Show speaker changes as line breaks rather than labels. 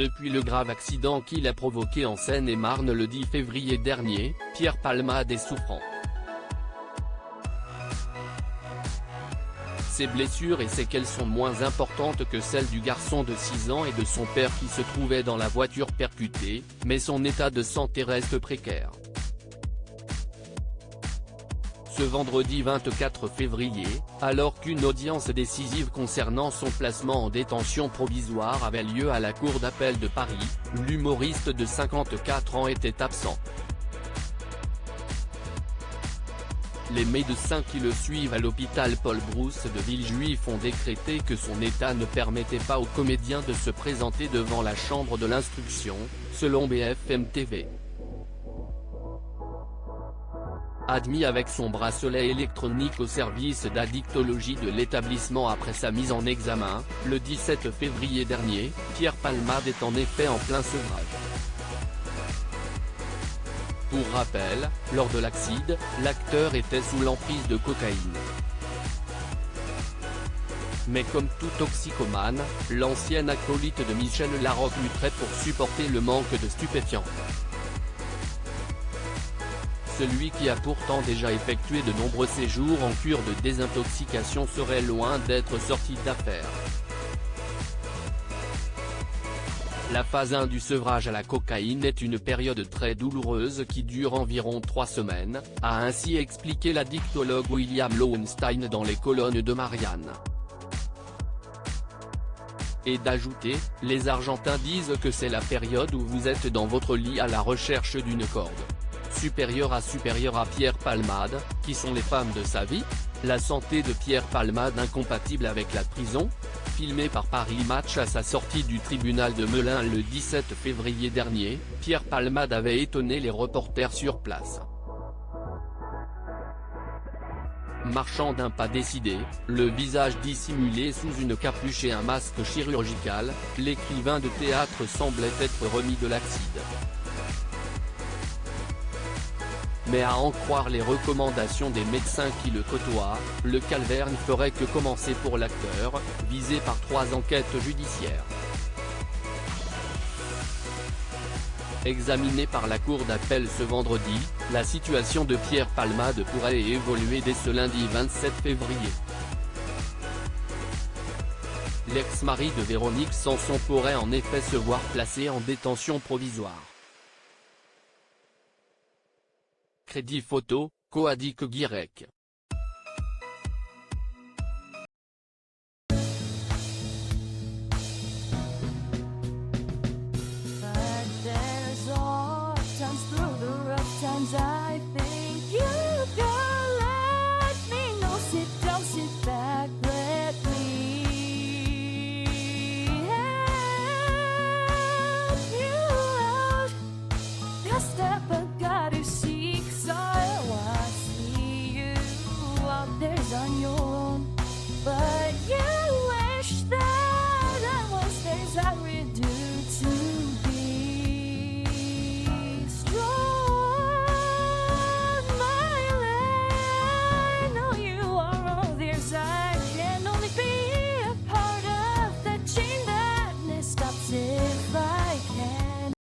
Depuis le grave accident qu'il a provoqué en Seine-et-Marne le 10 février dernier, Pierre Palmade est souffrant. Ses blessures et séquelles sont moins importantes que celles du garçon de 6 ans et de son père qui se trouvaient dans la voiture percutée, mais son état de santé reste précaire. Ce vendredi 24 février, alors qu'une audience décisive concernant son placement en détention provisoire avait lieu à la cour d'appel de Paris, l'humoriste de 54 ans était absent. Les médecins qui le suivent à l'hôpital Paul Brousse de Villejuif ont décrété que son état ne permettait pas au comédien de se présenter devant la chambre de l'instruction, selon BFM TV. Admis avec son bracelet électronique au service d'addictologie de l'établissement après sa mise en examen, le 17 février dernier, Pierre Palmade est en effet en plein sevrage. Pour rappel, lors de l'accident, l'acteur était sous l'emprise de cocaïne. Mais comme tout toxicomane, l'ancien acolyte de Michel Larocque lutterait pour supporter le manque de stupéfiants. Celui qui a pourtant déjà effectué de nombreux séjours en cure de désintoxication serait loin d'être sorti d'affaire. La phase 1 du sevrage à la cocaïne est une période très douloureuse qui dure environ 3 semaines, a ainsi expliqué l'addictologue William Lowenstein dans les colonnes de Marianne. Et d'ajouter, les Argentins disent que c'est la période où vous êtes dans votre lit à la recherche d'une corde supérieure à Pierre Palmade, qui sont les femmes de sa vie. La santé de Pierre Palmade incompatible avec la prison, filmé par Paris Match à sa sortie du tribunal de Melun le 17 février dernier, Pierre Palmade avait étonné les reporters sur place. Marchant d'un pas décidé, le visage dissimulé sous une capuche et un masque chirurgical, l'écrivain de théâtre semblait être remis de l'accident. Mais à en croire les recommandations des médecins qui le côtoient, le calvaire ne ferait que commencer pour l'acteur, visé par 3 enquêtes judiciaires. Examinée par la cour d'appel ce vendredi, la situation de Pierre Palmade pourrait évoluer dès ce lundi 27 février. L'ex-mari de Véronique Sanson pourrait en effet se voir placé en détention provisoire. Crédit photo, Coadic Guirec.